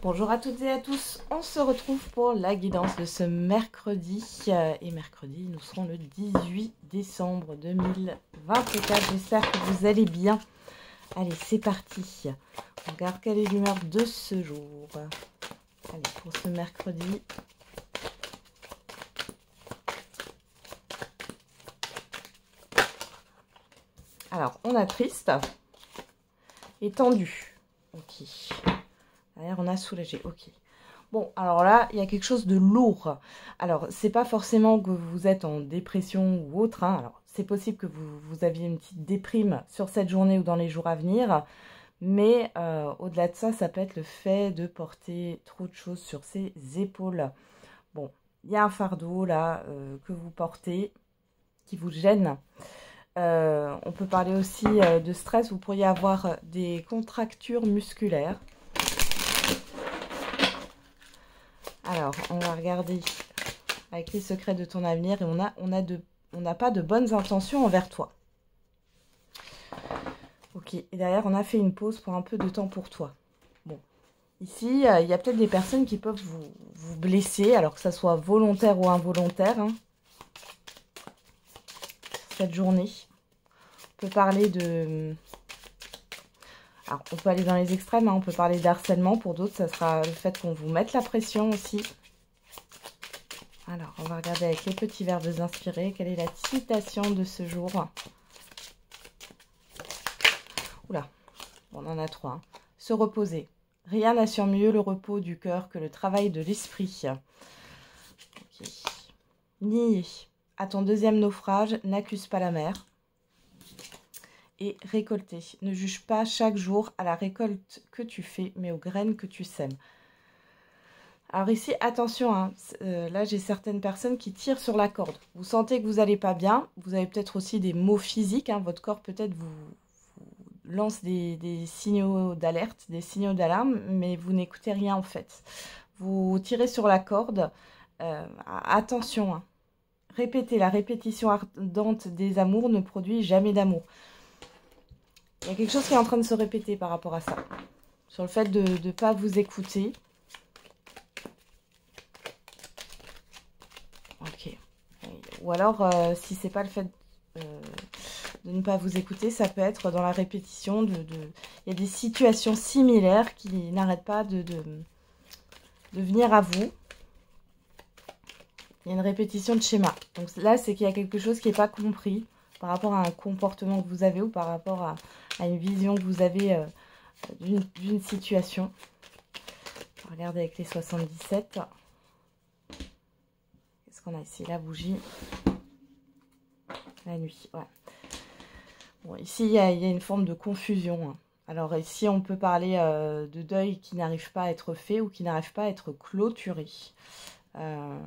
Bonjour à toutes et à tous, on se retrouve pour la guidance de ce mercredi. Et mercredi, nous serons le 18 décembre 2024. J'espère que vous allez bien. Allez, c'est parti. On regarde quelle est l'humeur de ce jour. Allez, pour ce mercredi. Alors, on a triste et tendu. Ok. Derrière, on a soulagé. Ok. Bon, alors là, il y a quelque chose de lourd. Alors, c'est pas forcément que vous êtes en dépression ou autre. Hein. Alors, c'est possible que vous aviez une petite déprime sur cette journée ou dans les jours à venir. Mais au-delà de ça, ça peut être le fait de porter trop de choses sur ses épaules. Bon, il y a un fardeau là que vous portez qui vous gêne. On peut parler aussi de stress. Vous pourriez avoir des contractures musculaires. Alors, on va regarder avec les secrets de ton avenir et on n'a pas de bonnes intentions envers toi. Ok, et derrière, on a fait une pause pour un peu de temps pour toi. Bon, ici, il y a peut-être des personnes qui peuvent vous blesser, alors que ça soit volontaire ou involontaire, hein, cette journée. On peut parler de... Alors, on peut aller dans les extrêmes, hein, on peut parler d'harcèlement. Pour d'autres, ça sera le fait qu'on vous mette la pression aussi. Alors, on va regarder avec les petits verbes inspirés. Quelle est la citation de ce jour? Oula, on en a trois. Hein. Se reposer. Rien n'assure mieux le repos du cœur que le travail de l'esprit. Okay. Nier. À ton deuxième naufrage, n'accuse pas la mer. Et récolter. Ne juge pas chaque jour à la récolte que tu fais, mais aux graines que tu sèmes. Alors ici, attention, hein, là j'ai certaines personnes qui tirent sur la corde. Vous sentez que vous n'allez pas bien, vous avez peut-être aussi des maux physiques, hein, votre corps peut-être vous lance des signaux d'alerte, des signaux d'alarme, mais vous n'écoutez rien en fait. Vous tirez sur la corde, attention, hein. Répétez, la répétition ardente des amours ne produit jamais d'amour. Il y a quelque chose qui est en train de se répéter par rapport à ça. Sur le fait de ne pas vous écouter. Ok. Ou alors, si c'est pas le fait de ne pas vous écouter, ça peut être dans la répétition Il y a des situations similaires qui n'arrêtent pas de venir à vous. Il y a une répétition de schéma. Donc là, c'est qu'il y a quelque chose qui n'est pas compris par rapport à un comportement que vous avez ou par rapport à une vision que vous avez d'une situation. On va regarder avec les 77. Qu'est-ce qu'on a ici? La bougie. La nuit, ouais. Bon, ici, il y a une forme de confusion. Hein. Alors ici, on peut parler de deuil qui n'arrive pas à être fait ou qui n'arrive pas à être clôturé. Ouais.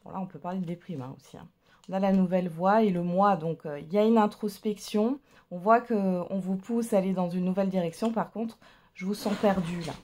Bon, là, on peut parler de déprime hein, aussi. Hein. On a la nouvelle voie et le moi. Donc, il y a une introspection. On voit qu'on vous pousse à aller dans une nouvelle direction. Par contre, je vous sens perdu là.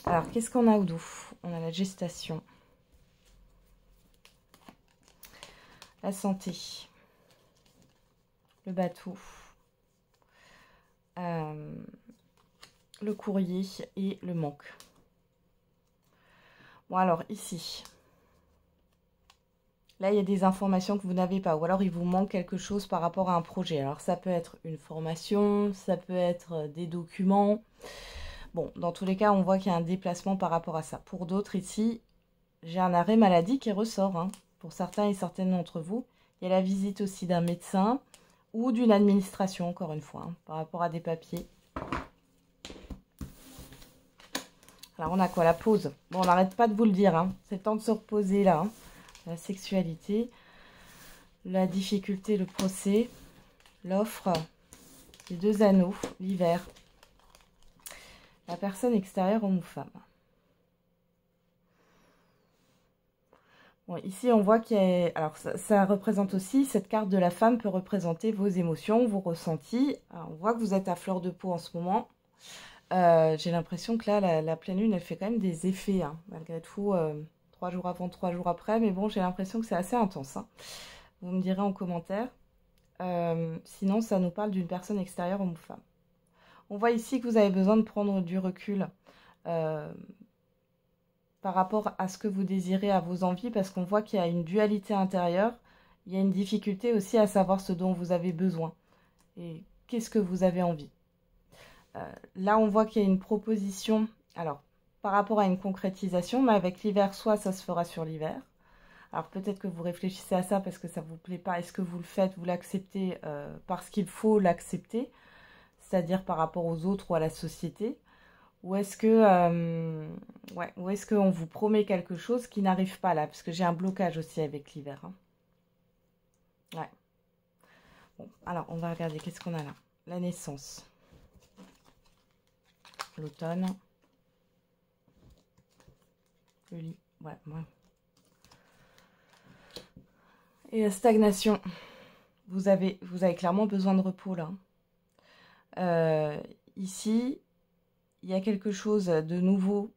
Alors, qu'est-ce qu'on a au dos? On a la gestation. La santé. Le bateau. Le courrier et le manque. Bon, alors, ici. Là, il y a des informations que vous n'avez pas. Ou alors, il vous manque quelque chose par rapport à un projet. Alors, ça peut être une formation. Ça peut être des documents. Bon, dans tous les cas, on voit qu'il y a un déplacement par rapport à ça. Pour d'autres, ici, j'ai un arrêt maladie qui ressort. Hein. Pour certains et certaines d'entre vous, il y a la visite aussi d'un médecin ou d'une administration, encore une fois, hein, par rapport à des papiers. Alors, on a quoi? La pause. Bon, on n'arrête pas de vous le dire. Hein. C'est le temps de se reposer là. Hein. La sexualité, la difficulté, le procès, l'offre, les deux anneaux, l'hiver. La personne extérieure, homme ou femme. Bon, ici, on voit qu'il y a... Alors, ça représente aussi, cette carte de la femme peut représenter vos émotions, vos ressentis. Alors, on voit que vous êtes à fleur de peau en ce moment. J'ai l'impression que là, la pleine lune, elle fait quand même des effets, hein, malgré tout, 3 jours avant, 3 jours après. Mais bon, j'ai l'impression que c'est assez intense, hein. Vous me direz en commentaire. Sinon, ça nous parle d'une personne extérieure homme-femme. On voit ici que vous avez besoin de prendre du recul par rapport à ce que vous désirez, à vos envies, parce qu'on voit qu'il y a une dualité intérieure. Il y a une difficulté aussi à savoir ce dont vous avez besoin et qu'est-ce que vous avez envie. Là, on voit qu'il y a une proposition, alors, par rapport à une concrétisation, mais avec l'hiver, soit ça se fera sur l'hiver. Alors, peut-être que vous réfléchissez à ça parce que ça ne vous plaît pas. Est-ce que vous le faites, vous l'acceptez parce qu'il faut l'accepter, c'est-à-dire par rapport aux autres ou à la société, ou est-ce que, ou est-ce qu'on vous promet quelque chose qui n'arrive pas là, parce que j'ai un blocage aussi avec l'hiver, hein. Ouais. Bon, alors, on va regarder, qu'est-ce qu'on a là? La naissance. L'automne. Le lit. Ouais. Et la stagnation. Vous avez clairement besoin de repos là. Ici, il y a quelque chose de nouveau,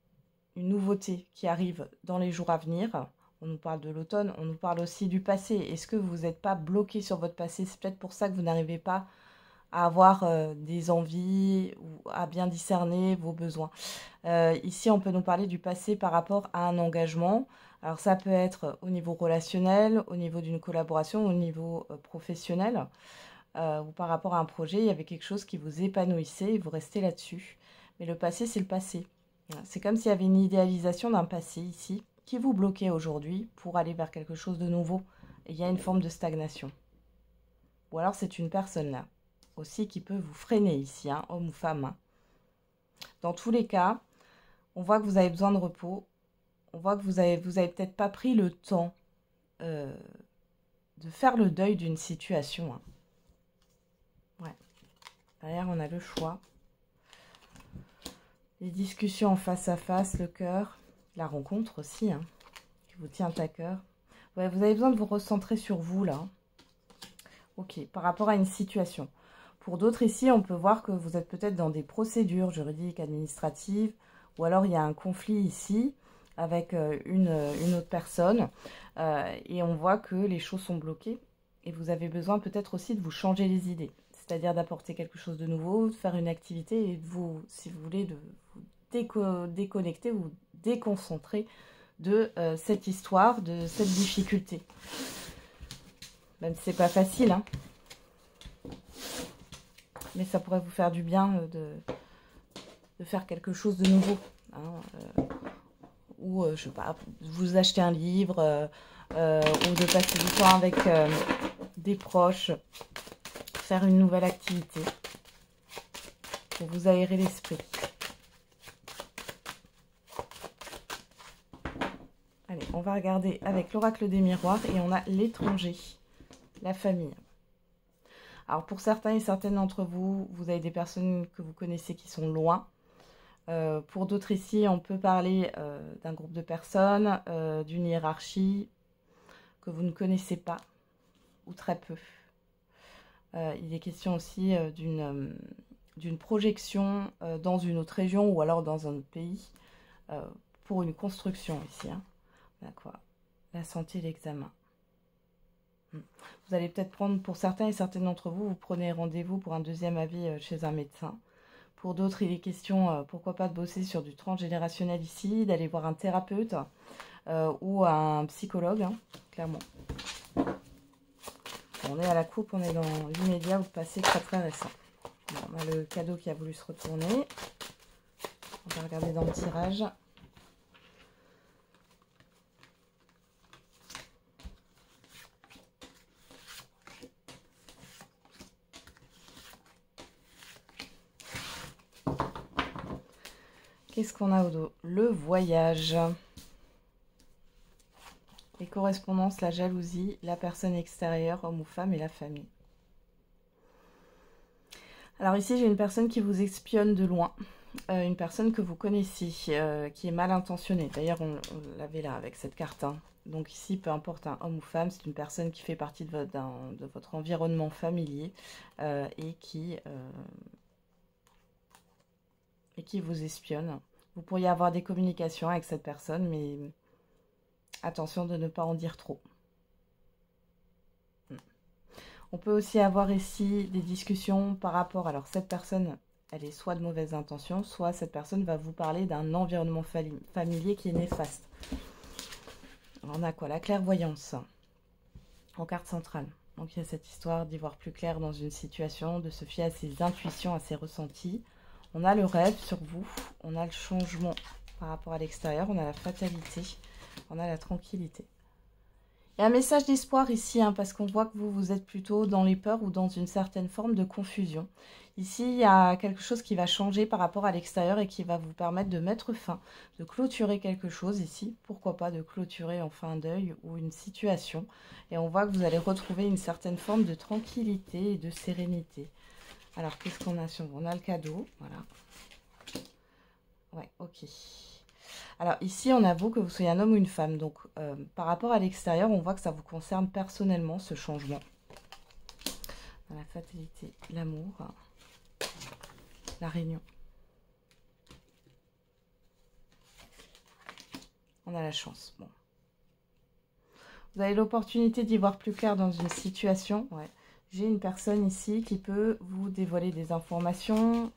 une nouveauté qui arrive dans les jours à venir. On nous parle de l'automne, on nous parle aussi du passé. Est-ce que vous n'êtes pas bloqué sur votre passé? C'est peut-être pour ça que vous n'arrivez pas à avoir des envies ou à bien discerner vos besoins. Ici, on peut nous parler du passé par rapport à un engagement. Alors, ça peut être au niveau relationnel, au niveau d'une collaboration, au niveau professionnel, ou par rapport à un projet, il y avait quelque chose qui vous épanouissait et vous restez là-dessus. Mais le passé, c'est le passé. C'est comme s'il y avait une idéalisation d'un passé ici qui vous bloquait aujourd'hui pour aller vers quelque chose de nouveau. Et il y a une forme de stagnation. Ou alors, c'est une personne là aussi qui peut vous freiner ici, hein, homme ou femme, hein. Dans tous les cas, on voit que vous avez besoin de repos. On voit que vous avez peut-être pas pris le temps de faire le deuil d'une situation, hein. Ouais. Derrière, on a le choix. Les discussions en face à face, le cœur, la rencontre aussi, hein, qui vous tient à cœur. Ouais, vous avez besoin de vous recentrer sur vous, là. Ok, par rapport à une situation. Pour d'autres ici, on peut voir que vous êtes peut-être dans des procédures juridiques, administratives, ou alors il y a un conflit ici avec une autre personne, et on voit que les choses sont bloquées, et vous avez besoin peut-être aussi de vous changer les idées, c'est-à-dire d'apporter quelque chose de nouveau, de faire une activité, et de vous, si vous voulez, de vous déconnecter ou déconcentrer de cette histoire, de cette difficulté. Même si c'est pas facile, hein. Mais ça pourrait vous faire du bien de faire quelque chose de nouveau, hein, ou je sais pas, vous acheter un livre, ou de passer du temps avec des proches, faire une nouvelle activité pour vous aérer l'esprit. Allez, on va regarder avec l'oracle des miroirs et on a l'étranger, la famille. Alors pour certains et certaines d'entre vous, vous avez des personnes que vous connaissez qui sont loin. Pour d'autres ici, on peut parler d'un groupe de personnes, d'une hiérarchie que vous ne connaissez pas ou très peu. Il est question aussi d'une projection dans une autre région ou alors dans un autre pays pour une construction ici, hein. D'accord. La santé, l'examen. Vous allez peut-être prendre, pour certains et certaines d'entre vous, vous prenez rendez-vous pour un deuxième avis chez un médecin. Pour d'autres, il est question, pourquoi pas, de bosser sur du transgénérationnel ici, d'aller voir un thérapeute ou un psychologue, hein, clairement. On est à la coupe, on est dans l'immédiat ou le passé très très récent. Bon, on a le cadeau qui a voulu se retourner. On va regarder dans le tirage. Qu'est-ce qu'on a au dos? Le voyage. Les correspondances, la jalousie, la personne extérieure, homme ou femme, et la famille. Alors ici, j'ai une personne qui vous espionne de loin. une personne que vous connaissez, qui est mal intentionnée. D'ailleurs, on l'avait là avec cette carte, hein. Donc ici, peu importe, un homme ou femme, c'est une personne qui fait partie de votre environnement familier et qui vous espionne. Vous pourriez avoir des communications avec cette personne, mais attention de ne pas en dire trop. On peut aussi avoir ici des discussions par rapport... Alors, cette personne, elle est soit de mauvaise intention, soit cette personne va vous parler d'un environnement familier qui est néfaste. Alors, on a quoi? La clairvoyance en carte centrale. Donc, il y a cette histoire d'y voir plus clair dans une situation, de se fier à ses intuitions, à ses ressentis. On a le rêve sur vous, on a le changement par rapport à l'extérieur, on a la fatalité, on a la tranquillité. Il y a un message d'espoir ici, hein, parce qu'on voit que vous êtes plutôt dans les peurs ou dans une certaine forme de confusion. Ici, il y a quelque chose qui va changer par rapport à l'extérieur et qui va vous permettre de mettre fin, de clôturer quelque chose ici. Pourquoi pas de clôturer enfin un deuil ou une situation. Et on voit que vous allez retrouver une certaine forme de tranquillité et de sérénité. Alors, qu'est-ce qu'on a sur vous? On a le cadeau, voilà. Ouais, ok. Alors ici, on avoue que vous soyez un homme ou une femme. Donc, par rapport à l'extérieur, on voit que ça vous concerne personnellement, ce changement. La fatalité, l'amour, la réunion. On a la chance. Bon. Vous avez l'opportunité d'y voir plus clair dans une situation. Ouais. J'ai une personne ici qui peut vous dévoiler des informations,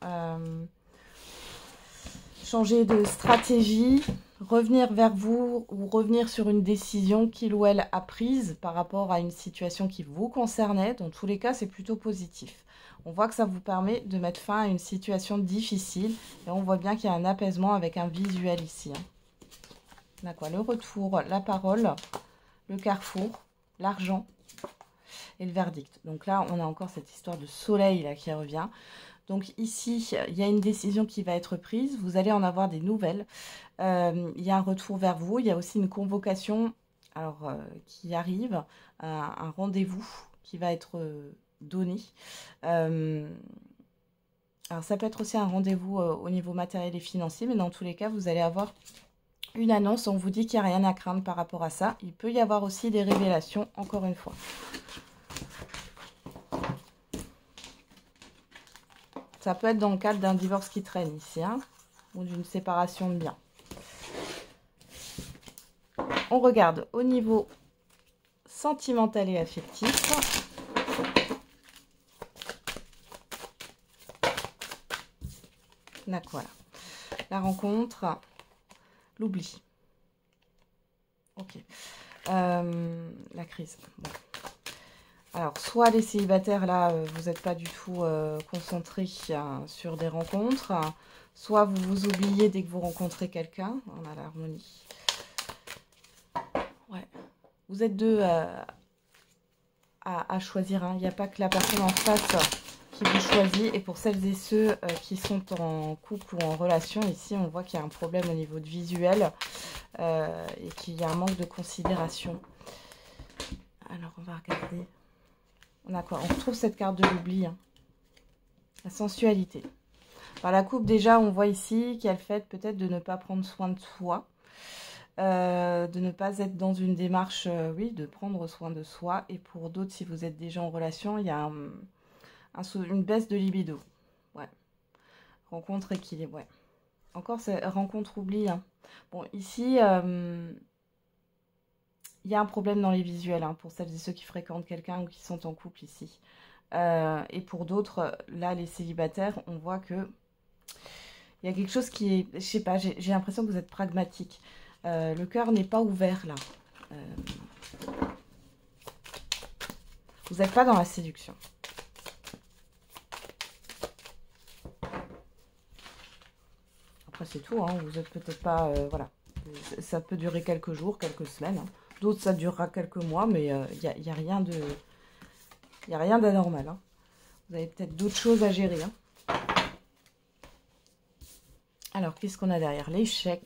changer de stratégie, revenir vers vous ou revenir sur une décision qu'il ou elle a prise par rapport à une situation qui vous concernait. Dans tous les cas, c'est plutôt positif. On voit que ça vous permet de mettre fin à une situation difficile et on voit bien qu'il y a un apaisement avec un visuel ici. On a quoi? Le retour, la parole, le carrefour, l'argent et le verdict. Donc là, on a encore cette histoire de soleil là qui revient. Donc ici, il y a une décision qui va être prise. Vous allez en avoir des nouvelles. Il y a un retour vers vous. Il y a aussi une convocation qui arrive, un rendez-vous qui va être donné. Alors ça peut être aussi un rendez-vous au niveau matériel et financier, mais dans tous les cas, vous allez avoir une annonce. On vous dit qu'il n'y a rien à craindre par rapport à ça. Il peut y avoir aussi des révélations, encore une fois. Ça peut être dans le cadre d'un divorce qui traîne ici, hein, ou d'une séparation de biens. On regarde au niveau sentimental et affectif. Donc voilà. La rencontre, l'oubli. Ok. La crise. Bon. Alors, soit les célibataires, là, vous n'êtes pas du tout concentrés sur des rencontres, soit vous vous oubliez dès que vous rencontrez quelqu'un. On a l'harmonie. Ouais. Vous êtes deux à choisir. Hein. Il n'y a pas que la personne en face qui vous choisit. Et pour celles et ceux qui sont en couple ou en relation, ici, on voit qu'il y a un problème au niveau de visuel et qu'il y a un manque de considération. Alors, on va regarder. On a quoi? On retrouve cette carte de l'oubli. Hein. La sensualité. Par la coupe, déjà, on voit ici qu'il y a le fait peut-être de ne pas prendre soin de soi. De ne pas être dans une démarche, oui, de prendre soin de soi. Et pour d'autres, si vous êtes déjà en relation, il y a une baisse de libido. Ouais. Rencontre équilibre, ouais. Encore, c'est rencontre oubli. Hein. Bon, ici... il y a un problème dans les visuels, hein, pour celles et ceux qui fréquentent quelqu'un ou qui sont en couple ici. Et pour d'autres, là, les célibataires, on voit que il y a quelque chose qui est... Je sais pas, j'ai l'impression que vous êtes pragmatique. Le cœur n'est pas ouvert, là. Vous n'êtes pas dans la séduction. Après, c'est tout. Hein, vous n'êtes peut-être pas... voilà. Ça peut durer quelques jours, quelques semaines. Hein. D'autres, ça durera quelques mois, mais il n'y a rien de... Il n'y a rien d'anormal. Hein. Vous avez peut-être d'autres choses à gérer. Hein. Alors, qu'est-ce qu'on a derrière? L'échec,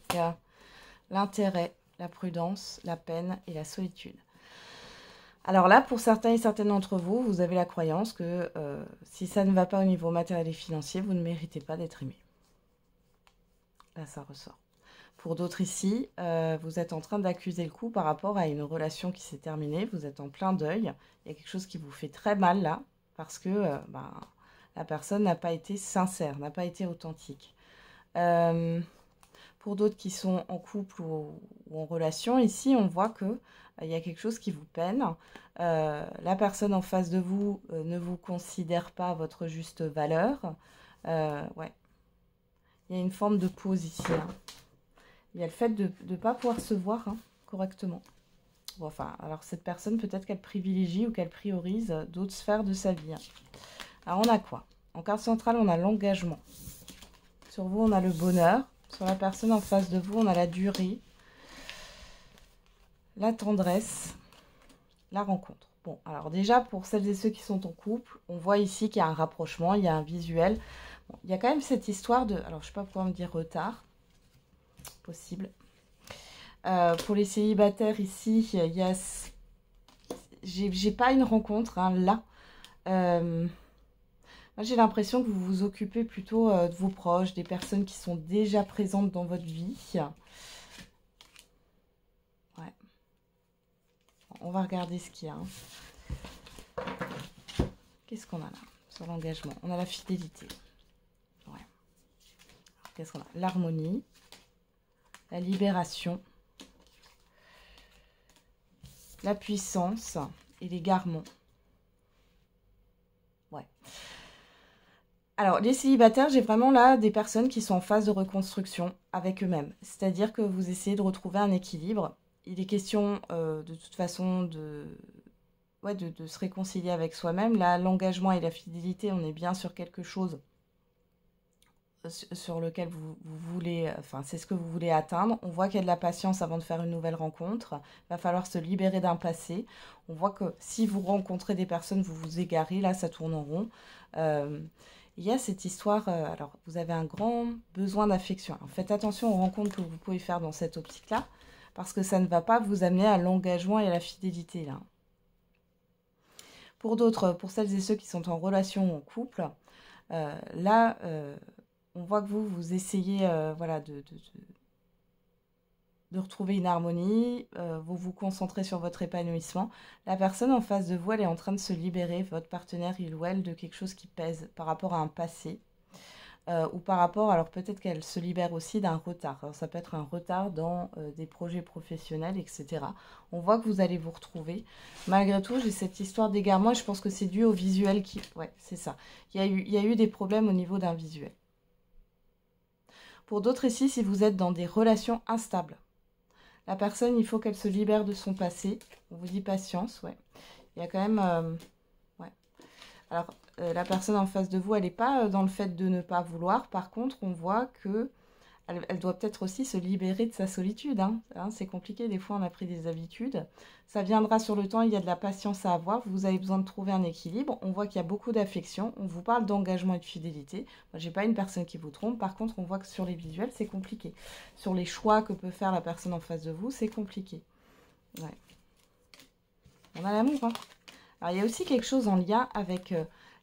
l'intérêt, la prudence, la peine et la solitude. Alors là, pour certains et certaines d'entre vous, vous avez la croyance que si ça ne va pas au niveau matériel et financier, vous ne méritez pas d'être aimé. Là, ça ressort. Pour d'autres ici, vous êtes en train d'accuser le coup par rapport à une relation qui s'est terminée. Vous êtes en plein deuil. Il y a quelque chose qui vous fait très mal là, parce que la personne n'a pas été sincère, n'a pas été authentique. Pour d'autres qui sont en couple ou en relation, ici, on voit que il y a quelque chose qui vous peine. La personne en face de vous ne vous considère pas à votre juste valeur. Ouais. Il y a une forme de pause ici. Hein. Il y a le fait de ne pas pouvoir se voir correctement. Bon, enfin, alors cette personne, peut-être qu'elle privilégie ou qu'elle priorise d'autres sphères de sa vie. Hein. Alors, on a quoi? En carte centrale, on a l'engagement. Sur vous, on a le bonheur. Sur la personne en face de vous, on a la durée, la tendresse, la rencontre. Bon, alors déjà, pour celles et ceux qui sont en couple, on voit ici qu'il y a un rapprochement, il y a un visuel. Bon, il y a quand même cette histoire de... Alors, je ne sais pas pourquoi me dire retard. Possible. Pour les célibataires ici, il y a... J'ai pas une rencontre, hein, là. Moi, j'ai l'impression que vous vous occupez plutôt de vos proches, des personnes qui sont déjà présentes dans votre vie. Ouais. On va regarder ce qu'il y a. Hein. Qu'est-ce qu'on a là sur l'engagement? On a la fidélité. Ouais. Qu'est-ce qu'on a? L'harmonie, la libération, la puissance et l'égarement. Ouais. Alors, les célibataires, j'ai vraiment là des personnes qui sont en phase de reconstruction avec eux-mêmes. C'est-à-dire que vous essayez de retrouver un équilibre. Il est question de toute façon de se réconcilier avec soi-même. Là, l'engagement et la fidélité, on est bien sur quelque chose sur lequel vous voulez, enfin, c'est ce que vous voulez atteindre. On voit qu'il y a de la patience avant de faire une nouvelle rencontre. Il va falloir se libérer d'un passé. On voit que si vous rencontrez des personnes, vous vous égarez, là, ça tourne en rond. Il y a cette histoire, alors vous avez un grand besoin d'affection. Faites attention aux rencontres que vous pouvez faire dans cette optique-là, parce que ça ne va pas vous amener à l'engagement et à la fidélité, là. Pour d'autres, pour celles et ceux qui sont en relation ou en couple, là, on voit que vous essayez voilà, de retrouver une harmonie, vous vous concentrez sur votre épanouissement. La personne en face de vous, elle est en train de se libérer, votre partenaire, il ou elle, de quelque chose qui pèse par rapport à un passé. Ou par rapport, alors peut-être qu'elle se libère aussi d'un retard. Alors, ça peut être un retard dans des projets professionnels, etc. On voit que vous allez vous retrouver. Malgré tout, j'ai cette histoire d'égarement et je pense que c'est dû au visuel qui... Ouais, c'est ça. Il y a eu des problèmes au niveau d'un visuel. Pour d'autres ici, si vous êtes dans des relations instables, la personne, il faut qu'elle se libère de son passé. On vous dit patience, ouais. Il y a quand même... ouais. Alors, la personne en face de vous, elle n'est pas dans le fait de ne pas vouloir. Par contre, on voit que elle doit peut-être aussi se libérer de sa solitude. Hein. C'est compliqué, des fois on a pris des habitudes. Ça viendra sur le temps, il y a de la patience à avoir. Vous avez besoin de trouver un équilibre. On voit qu'il y a beaucoup d'affection. On vous parle d'engagement et de fidélité. Moi, je n'ai pas une personne qui vous trompe. Par contre, on voit que sur les visuels, c'est compliqué. Sur les choix que peut faire la personne en face de vous, c'est compliqué. Ouais. On a l'amour. Hein. Alors, il y a aussi quelque chose en lien avec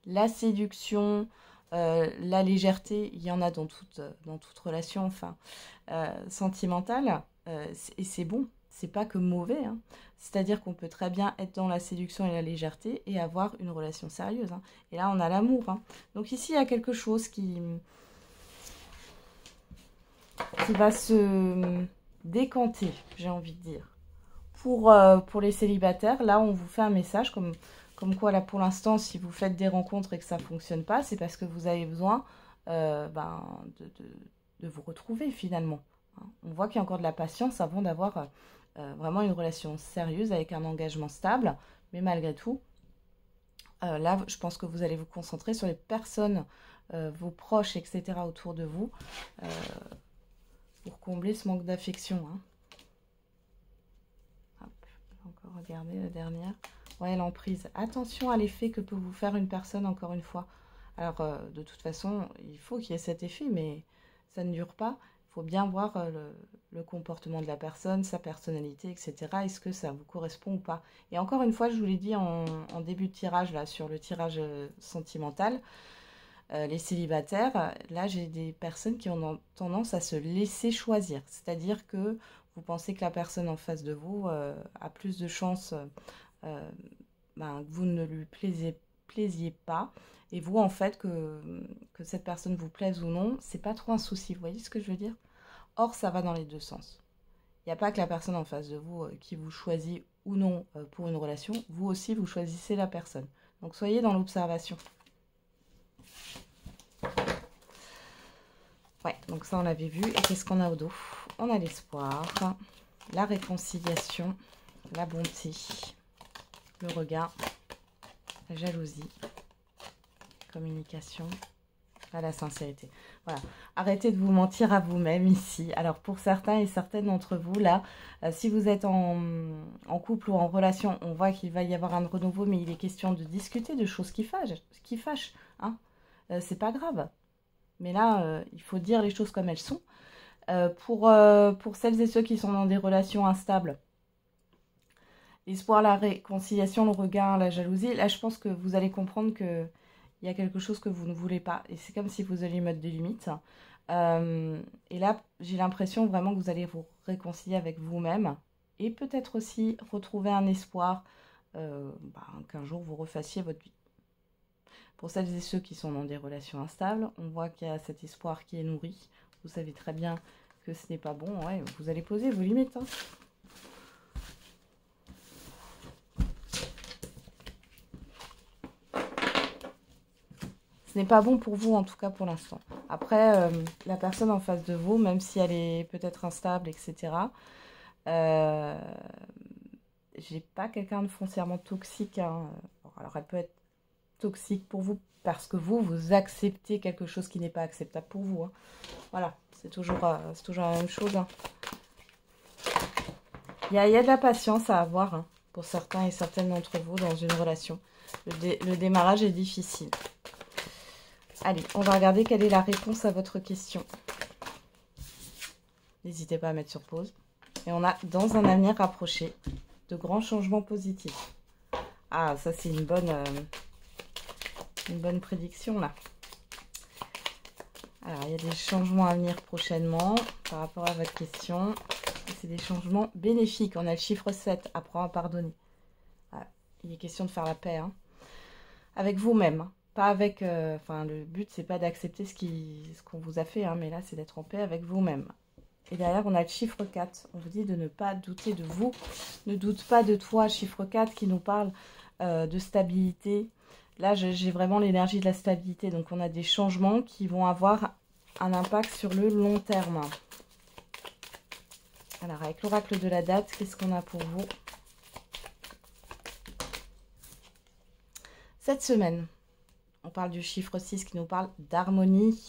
la séduction, la légèreté, il y en a dans toute relation enfin, sentimentale, et c'est bon, c'est pas que mauvais. Hein. C'est-à-dire qu'on peut très bien être dans la séduction et la légèreté et avoir une relation sérieuse. Hein. Et là, on a l'amour. Hein. Donc ici, il y a quelque chose qui va se décanter, j'ai envie de dire. Pour les célibataires, là, on vous fait un message comme quoi, là, pour l'instant, si vous faites des rencontres et que ça ne fonctionne pas, c'est parce que vous avez besoin de vous retrouver, finalement. Hein. On voit qu'il y a encore de la patience avant d'avoir vraiment une relation sérieuse avec un engagement stable. Mais malgré tout, là, je pense que vous allez vous concentrer sur les personnes, vos proches, etc. autour de vous, pour combler ce manque d'affection. Hein. Encore regarder la dernière. Ouais, l'emprise. Attention à l'effet que peut vous faire une personne, encore une fois. Alors, de toute façon, il faut qu'il y ait cet effet, mais ça ne dure pas. Il faut bien voir le comportement de la personne, sa personnalité, etc. Est-ce que ça vous correspond ou pas? Et encore une fois, je vous l'ai dit en début de tirage, là, sur le tirage sentimental, Les célibataires, là, j'ai des personnes qui ont tendance à se laisser choisir. C'est-à-dire que vous pensez que la personne en face de vous a plus de chances que vous ne lui plaisiez pas. Et vous, en fait, que cette personne vous plaise ou non, c'est pas trop un souci. Vous voyez ce que je veux dire? Or, ça va dans les deux sens. Il n'y a pas que la personne en face de vous qui vous choisit ou non pour une relation. Vous aussi, vous choisissez la personne. Donc, soyez dans l'observation. Ouais, donc ça, on l'avait vu. Et qu'est-ce qu'on a au dos? On a l'espoir, la réconciliation, la bonté, le regard, la jalousie, communication, la sincérité. Voilà, arrêtez de vous mentir à vous-même ici. Alors pour certains et certaines d'entre vous, là, si vous êtes en couple ou en relation, on voit qu'il va y avoir un renouveau, mais il est question de discuter de choses qui fâchent, hein. C'est pas grave. Mais là, il faut dire les choses comme elles sont. Pour celles et ceux qui sont dans des relations instables, l'espoir, la réconciliation, le regard, la jalousie, là, je pense que vous allez comprendre que il y a quelque chose que vous ne voulez pas. Et c'est comme si vous alliez mettre des limites. Et là, j'ai l'impression vraiment que vous allez vous réconcilier avec vous-même. Et peut-être aussi retrouver un espoir qu'un jour vous refassiez votre vie. Pour celles et ceux qui sont dans des relations instables, on voit qu'il y a cet espoir qui est nourri. Vous savez très bien que ce n'est pas bon. Ouais, vous allez poser vos limites. Hein. Ce n'est pas bon pour vous, en tout cas pour l'instant. Après, la personne en face de vous, même si elle est peut-être instable, etc., j'ai pas quelqu'un de foncièrement toxique. Hein. Alors, elle peut être toxique pour vous parce que vous acceptez quelque chose qui n'est pas acceptable pour vous. Hein. Voilà, c'est toujours la même chose. Hein. Il y a de la patience à avoir hein, pour certains et certaines d'entre vous dans une relation. Le démarrage est difficile. Allez, on va regarder quelle est la réponse à votre question. N'hésitez pas à mettre sur pause. Et on a dans un avenir rapproché de grands changements positifs. Ah, ça c'est une bonne prédiction là. Alors, il y a des changements à venir prochainement par rapport à votre question. C'est des changements bénéfiques. On a le chiffre 7, apprends à pardonner. Voilà. Il est question de faire la paix hein, avec vous-même. Pas avec... le but, c'est pas d'accepter ce qu'on vous a fait, hein, mais là, c'est d'être en paix avec vous-même. Et derrière, on a le chiffre 4. On vous dit de ne pas douter de vous. Ne doute pas de toi, chiffre 4, qui nous parle de stabilité. Là, j'ai vraiment l'énergie de la stabilité. Donc, on a des changements qui vont avoir un impact sur le long terme. Alors, avec l'oracle de la date, qu'est-ce qu'on a pour vous cette semaine? On parle du chiffre 6 qui nous parle d'harmonie,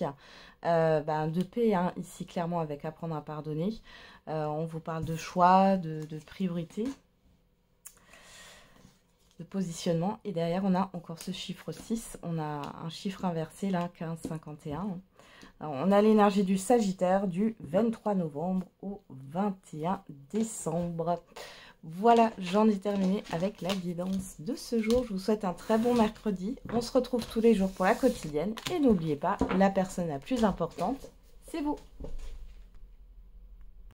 de paix, hein, ici clairement avec apprendre à pardonner. On vous parle de choix, de priorité, de positionnement. Et derrière, on a encore ce chiffre 6. On a un chiffre inversé, là, 15, 51. Alors, on a l'énergie du Sagittaire du 23 novembre au 21 décembre. Voilà, j'en ai terminé avec la guidance de ce jour. Je vous souhaite un très bon mercredi. On se retrouve tous les jours pour la quotidienne. Et n'oubliez pas, la personne la plus importante, c'est vous.